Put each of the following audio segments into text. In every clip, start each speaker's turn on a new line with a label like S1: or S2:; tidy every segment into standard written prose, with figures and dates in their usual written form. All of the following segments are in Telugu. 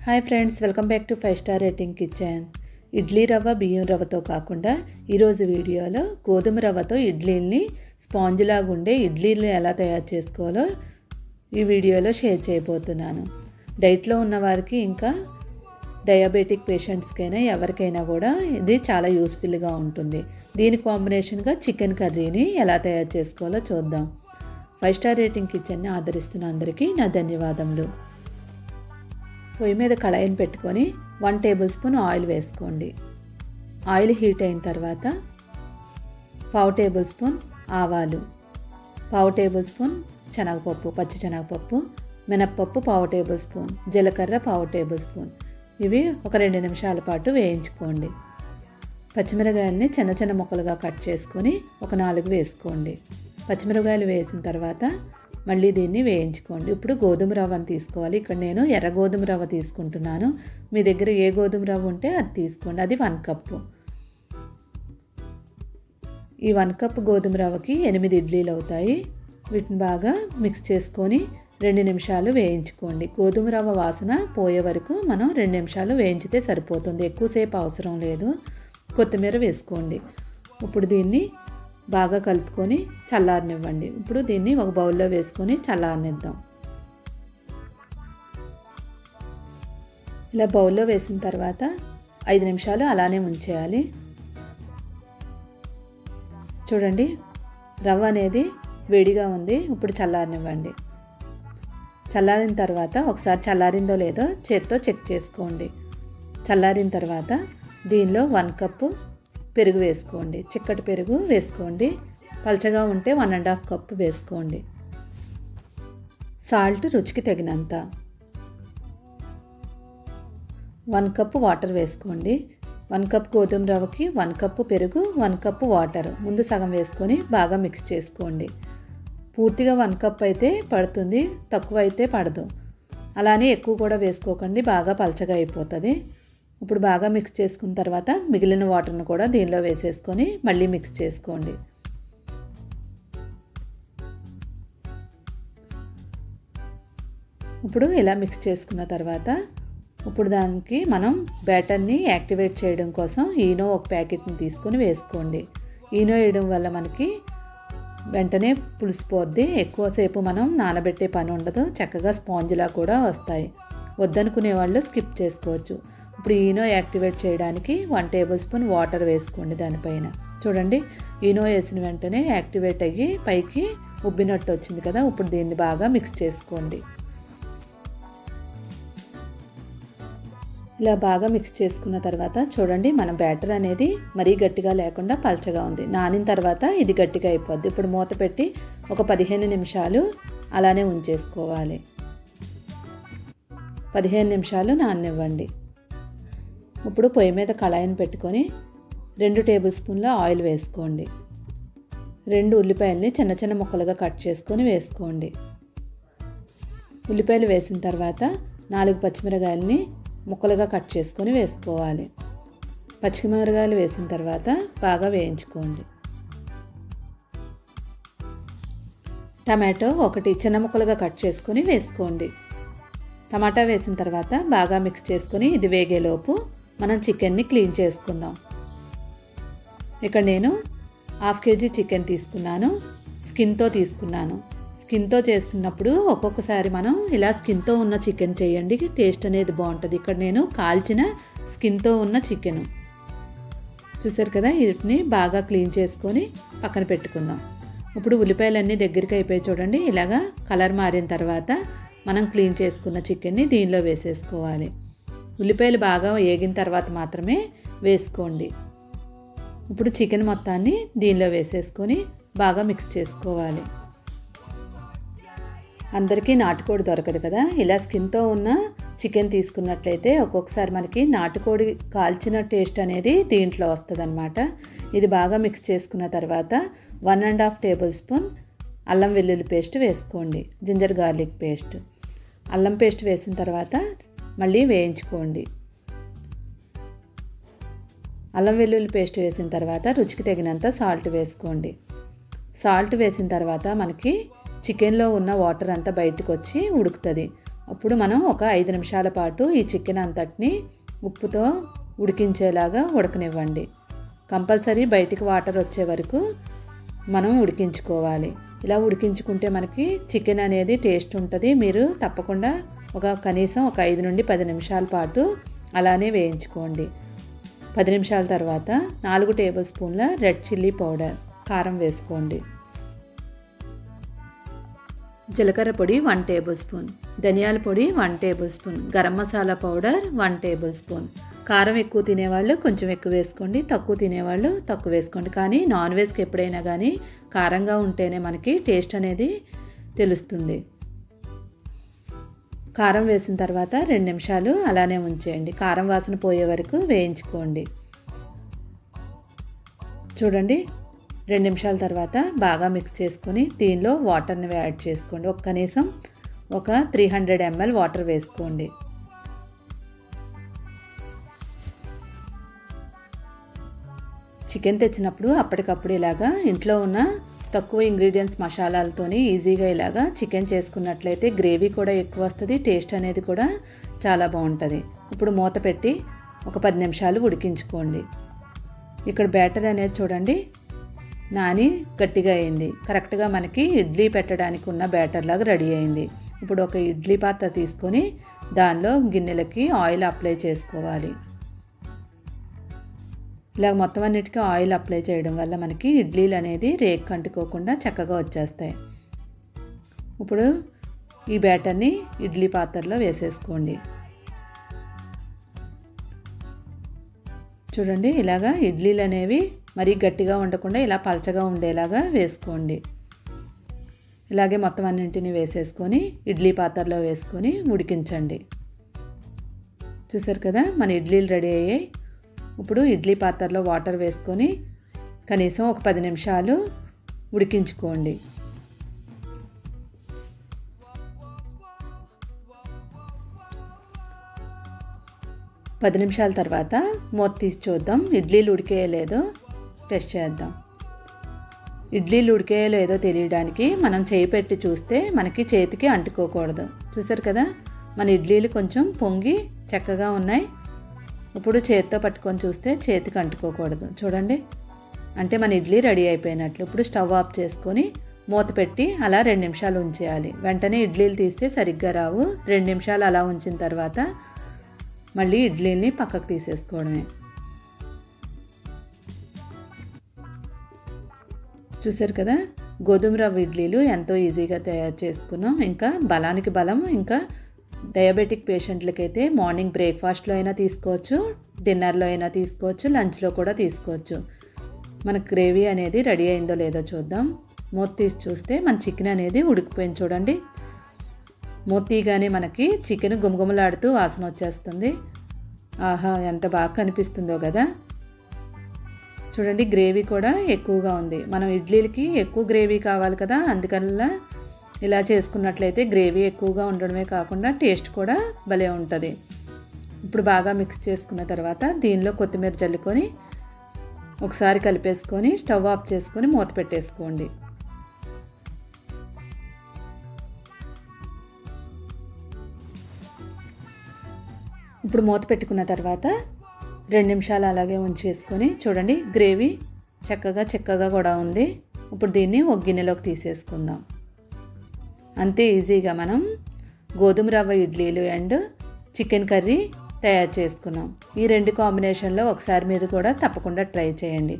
S1: Hi friends, welcome back to 5 star rating kitchen. Idli రవ్వ బియ్యం రవ్వతో కాకుండా ఈరోజు వీడియోలో గోధుమ రవ్వతో ఇడ్లీని స్పాంజ్ లాగా ఉండే ఇడ్లీలు ఎలా తయారు చేసుకోవాలో ఈ వీడియోలో షేర్ చేయబోతున్నాను. డైట్లో ఉన్న వారికి ఇంకా డయాబెటిక్ పేషెంట్స్కైనా ఎవరికైనా కూడా ఇది చాలా యూస్ఫుల్గా ఉంటుంది. దీని కాంబినేషన్గా చికెన్ కర్రీని ఎలా తయారు చేసుకోవాలో చూద్దాం. 5 స్టార్ రేటింగ్ కిచెన్ని ఆదరిస్తున్న అందరికీ నా ధన్యవాదములు. పొయ్యి మీద కళాయిని పెట్టుకొని 1 టేబుల్ స్పూన్ ఆయిల్ వేసుకోండి. ఆయిల్ హీట్ అయిన తర్వాత 1/2 టేబుల్ స్పూన్ ఆవాలు, 1/2 టేబుల్ స్పూన్ శనగపప్పు, పచ్చి శనగపప్పు, మినప్పప్పు 1/2 టేబుల్ స్పూన్, జీలకర్ర 1/2 టేబుల్ స్పూన్. ఇవి ఒక 2 నిమిషాల పాటు వేయించుకోండి. పచ్చిమిరకాయలని చిన్న చిన్న ముక్కలుగా కట్ చేసుకొని ఒక 4 వేసుకోండి. పచ్చిమిరకాయలు వేసిన తర్వాత మళ్ళీ దీన్ని వేయించుకోండి. ఇప్పుడు గోధుమ రవ్వను తీసుకోవాలి. ఇక్కడ నేను ఎర్ర గోధుమ రవ్వ తీసుకుంటున్నాను. మీ దగ్గర ఏ గోధుమ రవ్వ ఉంటే అది తీసుకోండి. అది 1 కప్పు. ఈ 1 కప్పు గోధుమ రవ్వకి 8 ఇడ్లీలు అవుతాయి. వీటిని బాగా మిక్స్ చేసుకొని 2 నిమిషాలు వేయించుకోండి. గోధుమ రవ్వ వాసన పోయే వరకు మనం 2 నిమిషాలు వేయించితే సరిపోతుంది. ఎక్కువసేపు అవసరం లేదు. కొత్తిమీర వేసుకోండి. ఇప్పుడు దీన్ని బాగా కలుపుకొని చల్లారనివ్వండి. ఇప్పుడు దీన్ని ఒక బౌల్లో వేసుకొని చల్లారనిద్దాం. ఇలా బౌల్లో వేసిన తర్వాత 5 నిమిషాలు అలానే ఉంచేయాలి. చూడండి, రవ్వ అనేది వేడిగా ఉంది. ఇప్పుడు చల్లారనివ్వండి. చల్లారిన తర్వాత ఒకసారి చల్లారిందో లేదో చేత్తో చెక్ చేసుకోండి. చల్లారిన తర్వాత దీనిలో 1 కప్పు పెరుగు వేసుకోండి. చిక్కటి పెరుగు వేసుకోండి. పలచగా ఉంటే 1.5 కప్పు వేసుకోండి. సాల్ట్ రుచికి తగినంత. 1 కప్పు వాటర్ వేసుకోండి. 1 కప్ గోధుమ రవ్వకి 1 కప్పు పెరుగు, 1 కప్పు వాటర్ ముందు సగం వేసుకొని బాగా మిక్స్ చేసుకోండి. పూర్తిగా 1 కప్ అయితే పడుతుంది, తక్కువ అయితే పడదు. అలానే ఎక్కువ కూడా వేసుకోకండి, బాగా పలచగా అయిపోతుంది. ఇప్పుడు బాగా మిక్స్ చేసుకున్న తర్వాత మిగిలిన వాటర్ను కూడా దీనిలో వేసేసుకొని మళ్ళీ మిక్స్ చేసుకోండి. ఇప్పుడు ఇలా మిక్స్ చేసుకున్న తర్వాత ఇప్పుడు దానికి మనం బ్యాటర్ని యాక్టివేట్ చేయడం కోసం ఈనో ఒక ప్యాకెట్ని తీసుకొని వేసుకోండి. ఈనో వేయడం వల్ల మనకి వెంటనే పులిసిపోద్ది. ఎక్కువసేపు మనం నానబెట్టే పని ఉండదు. చక్కగా స్పాంజ్లా కూడా వస్తాయి. వద్దనుకునే వాళ్ళు స్కిప్ చేసుకోవచ్చు. ఇప్పుడు ఈనో యాక్టివేట్ చేయడానికి 1 టేబుల్ స్పూన్ వాటర్ వేసుకోండి దానిపైన. చూడండి, ఈనో వేసిన వెంటనే యాక్టివేట్ అయ్యి పైకి ఉబ్బినట్టు వచ్చింది కదా. ఇప్పుడు దీన్ని బాగా మిక్స్ చేసుకోండి. ఇలా బాగా మిక్స్ చేసుకున్న తర్వాత చూడండి, మన బ్యాటర్ అనేది మరీ గట్టిగా లేకుండా పలచగా ఉంది. నానిన తర్వాత ఇది గట్టిగా అయిపోద్ది. ఇప్పుడు మూత పెట్టి ఒక 15 నిమిషాలు అలానే ఉంచేసుకోవాలి. 15 నిమిషాలు నాననివ్వండి. ఇప్పుడు పొయ్యి మీద కళాయిని పెట్టుకొని 2 టేబుల్ స్పూన్ల ఆయిల్ వేసుకోండి. 2 ఉల్లిపాయలని చిన్న చిన్న ముక్కలుగా కట్ చేసుకొని వేసుకోండి. ఉల్లిపాయలు వేసిన తర్వాత 4 పచ్చిమిరకాయలని ముక్కలుగా కట్ చేసుకొని వేసుకోవాలి. పచ్చిమిరకాయలు వేసిన తర్వాత బాగా వేయించుకోండి. టమాటో 1 చిన్న ముక్కలుగా కట్ చేసుకొని వేసుకోండి. టమాటా వేసిన తర్వాత బాగా మిక్స్ చేసుకొని ఇది వేగేలోపు మనం చికెన్ని క్లీన్ చేసుకుందాం. ఇక్కడ నేను 1/2 కేజీ చికెన్ తీసుకున్నాను. స్కిన్తో తీసుకున్నాను. స్కిన్తో చేస్తున్నప్పుడు ఒక్కొక్కసారి మనం ఇలా స్కిన్తో ఉన్న చికెన్ చేయండి, టేస్ట్ అనేది బాగుంటుంది. ఇక్కడ నేను కాల్చిన స్కిన్తో ఉన్న చికెను చూసారు కదా. వీటిని బాగా క్లీన్ చేసుకొని పక్కన పెట్టుకుందాం. ఇప్పుడు ఉల్లిపాయలన్నీ దగ్గరికి అయిపోయి చూడండి. ఇలాగా కలర్ మారిన తర్వాత మనం క్లీన్ చేసుకున్న చికెన్ని దీనిలో వేసేసుకోవాలి. ఉల్లిపాయలు బాగా వేగిన తర్వాత మాత్రమే వేసుకోండి. ఇప్పుడు చికెన్ మొత్తాన్ని దీనిలో వేసేసుకొని బాగా మిక్స్ చేసుకోవాలి. అందరికీ నాటుకోడి దొరకదు కదా. ఇలా స్కిన్తో ఉన్న చికెన్ తీసుకున్నట్లయితే ఒక్కొక్కసారి మనకి నాటుకోడి కాల్చిన టేస్ట్ అనేది దీంట్లో వస్తుంది అన్నమాట. ఇది బాగా మిక్స్ చేసుకున్న తర్వాత 1.5 టేబుల్ స్పూన్ అల్లం వెల్లుల్లి పేస్ట్ వేసుకోండి. Ginger garlic paste. అల్లం పేస్ట్ వేసిన తర్వాత మళ్ళీ వేయించుకోండి. అల్లం వెల్లుల్లి పేస్ట్ వేసిన తర్వాత రుచికి తగినంత సాల్ట్ వేసుకోండి. సాల్ట్ వేసిన తర్వాత మనకి చికెన్లో ఉన్న వాటర్ అంతా బయటకు వచ్చి ఉడుకుతుంది. అప్పుడు మనం ఒక 5 నిమిషాల పాటు ఈ చికెన్ అంతటిని ఉప్పుతో ఉడికించేలాగా ఉడకనివ్వండి. కంపల్సరీ బయటికి వాటర్ వచ్చే వరకు మనం ఉడికించుకోవాలి. ఇలా ఉడికించుకుంటే మనకి చికెన్ అనేది టేస్ట్ ఉంటుంది. మీరు తప్పకుండా కనీసం ఒక 5 నుండి 10 నిమిషాల పాటు అలానే వేయించుకోండి. 10 నిమిషాల తర్వాత 4 టేబుల్ స్పూన్ల రెడ్ చిల్లీ పౌడర్ కారం వేసుకోండి. జీలకర్ర పొడి 1 టేబుల్ స్పూన్, ధనియాల పొడి 1 table spoon, garam masala powder 1 table spoon. కారం ఎక్కువ తినేవాళ్ళు కొంచెం ఎక్కువ వేసుకోండి, తక్కువ తినేవాళ్ళు తక్కువ వేసుకోండి. కానీ నాన్ వెజ్కి ఎప్పుడైనా కానీ కారంగా ఉంటేనే మనకి టేస్ట్ అనేది తెలుస్తుంది. కారం వేసిన తర్వాత 2 నిమిషాలు అలానే ఉంచేయండి. కారం వాసన పోయే వరకు వేయించుకోండి. చూడండి, 2 నిమిషాల తర్వాత బాగా మిక్స్ చేసుకొని దీనిలో వాటర్ని యాడ్ చేసుకోండి. కనీసం 300 ml వాటర్ వేసుకోండి. చికెన్ తెచ్చినప్పుడు అప్పటికప్పుడు ఇలాగా ఇంట్లో ఉన్న తక్కువ ఇంగ్రీడియంట్స్ మసాలాలతోని ఈజీగా ఇలాగా చికెన్ చేసుకున్నట్లయితే గ్రేవీ కూడా ఎక్కువ వస్తుంది, టేస్ట్ అనేది కూడా చాలా బాగుంటుంది. ఇప్పుడు మూత పెట్టి 10 నిమిషాలు ఉడికించుకోండి. ఇక్కడ బ్యాటర్ అనేది చూడండి నాని గట్టిగా అయింది. కరెక్ట్గా మనకి ఇడ్లీ పెట్టడానికి ఉన్న బ్యాటర్ లాగా రెడీ అయింది. ఇప్పుడు ఒక ఇడ్లీ పాత్ర తీసుకొని దానిలో గిన్నెలకి ఆయిల్ అప్లై చేసుకోవాలి. ఇలా మొత్తం అన్నిటికీ ఆయిల్ అప్లై చేయడం వల్ల మనకి ఇడ్లీలు అనేది రేక్ కంటుకోకుండా చక్కగా వచ్చేస్తాయి. ఇప్పుడు ఈ బ్యాటర్ని ఇడ్లీ పాత్రలో వేసేసుకోండి. చూడండి, ఇలాగా ఇడ్లీలు అనేవి మరీ గట్టిగా ఉండకుండా ఇలా పలచగా ఉండేలాగా వేసుకోండి. ఇలాగే మొత్తం అన్నింటినీ వేసేసుకొని ఇడ్లీ పాత్రలో వేసుకొని ఉడికించండి. చూసారు కదా, మన ఇడ్లీలు రెడీ అయ్యాయి. ఇప్పుడు ఇడ్లీ పాత్రలో వాటర్ వేసుకొని కనీసం 10 నిమిషాలు ఉడికించుకోండి. పది నిమిషాల తర్వాత మూత తీసి చూద్దాం ఇడ్లీలు ఉడికేయలేదో టెస్ట్ చేద్దాం. ఇడ్లీలు ఉడికేయలేదో తెలియడానికి మనం చేయి పెట్టి చూస్తే మనకి చేతికి అంటుకోకూడదు. చూసారు కదా, మన ఇడ్లీలు కొంచెం పొంగి చక్కగా ఉన్నాయి. ఇప్పుడు చేతితో పట్టుకొని చూస్తే చేతికి అంటుకోకూడదు. చూడండి, అంటే మన ఇడ్లీ రెడీ అయిపోయినట్లు. ఇప్పుడు స్టవ్ ఆఫ్ చేసుకొని మూత పెట్టి అలా 2 నిమిషాలు ఉంచేయాలి. వెంటనే ఇడ్లీలు తీస్తే సరిగ్గా రావు. 2 నిమిషాలు అలా ఉంచిన తర్వాత మళ్ళీ ఇడ్లీని పక్కకు తీసేసుకోవడమే. చూసారు కదా, గోధుమ రవ్వ ఇడ్లీలు ఎంతో ఈజీగా తయారు చేసుకున్నాం. ఇంకా బలానికి బలం. ఇంకా డయాబెటిక్ పేషెంట్లకైతే మార్నింగ్ బ్రేక్ఫాస్ట్లో అయినా తీసుకోవచ్చు, డిన్నర్లో అయినా తీసుకోవచ్చు, లంచ్లో కూడా తీసుకోవచ్చు. మన గ్రేవీ అనేది రెడీ అయిందో లేదో చూద్దాం. మూత తీసి చూస్తే మన చికెన్ అనేది ఉడికిపోయింది. చూడండి, మూత తీయగానే మనకి చికెన్ గుమగుమలాడుతూ వాసన వచ్చేస్తుంది. ఆహా, ఎంత బాగా కనిపిస్తుందో కదా. చూడండి, గ్రేవీ కూడా ఎక్కువగా ఉంది. మనం ఇడ్లీలకి ఎక్కువ గ్రేవీ కావాలి కదా, అందుకల్లా ఇలా చేసుకున్నట్లయితే గ్రేవీ ఎక్కువగా ఉండడమే కాకుండా టేస్ట్ కూడా భలే ఉంటుంది. ఇప్పుడు బాగా మిక్స్ చేసుకున్న తర్వాత దీనిలో కొత్తిమీర చల్లుకొని ఒకసారి కలిపేసుకొని స్టవ్ ఆఫ్ చేసుకొని మూత పెట్టేసుకోండి. ఇప్పుడు మూత పెట్టుకున్న తర్వాత 2 నిమిషాలు అలాగే ఉంచేసుకొని చూడండి, గ్రేవీ చక్కగా కూడా ఉంది. ఇప్పుడు దీన్ని ఒక గిన్నెలోకి తీసేసుకుందాం. అంతే ఈజీగా మనం గోధుమ రవ్వ ఇడ్లీలు అండ్ చికెన్ కర్రీ తయారు చేసుకున్నాం. ఈ 2 కాంబినేషన్లో ఒకసారి మీరు కూడా తప్పకుండా ట్రై చేయండి.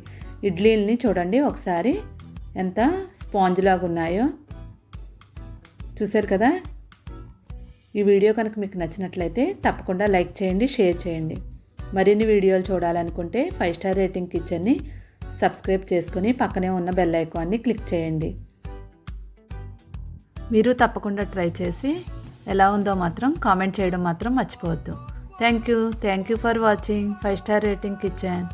S1: ఇడ్లీలని చూడండి ఒకసారి ఎంత స్పాంజ్ లాగా ఉన్నాయో. చూసారు కదా. ఈ వీడియో కనుక మీకు నచ్చినట్లయితే తప్పకుండా లైక్ చేయండి, షేర్ చేయండి. మరిన్ని వీడియోలు చూడాలనుకుంటే 5 స్టార్ రేటింగ్ కిచెన్ని సబ్స్క్రైబ్ చేసుకొని పక్కనే ఉన్న బెల్ ఐకాన్ని క్లిక్ చేయండి. మీరు తప్పకుండా ట్రై చేసి ఎలా ఉందో మాత్రం కామెంట్ చేయడం మాత్రం మర్చిపోవద్దు. Thank you for watching 5 star rating kitchen.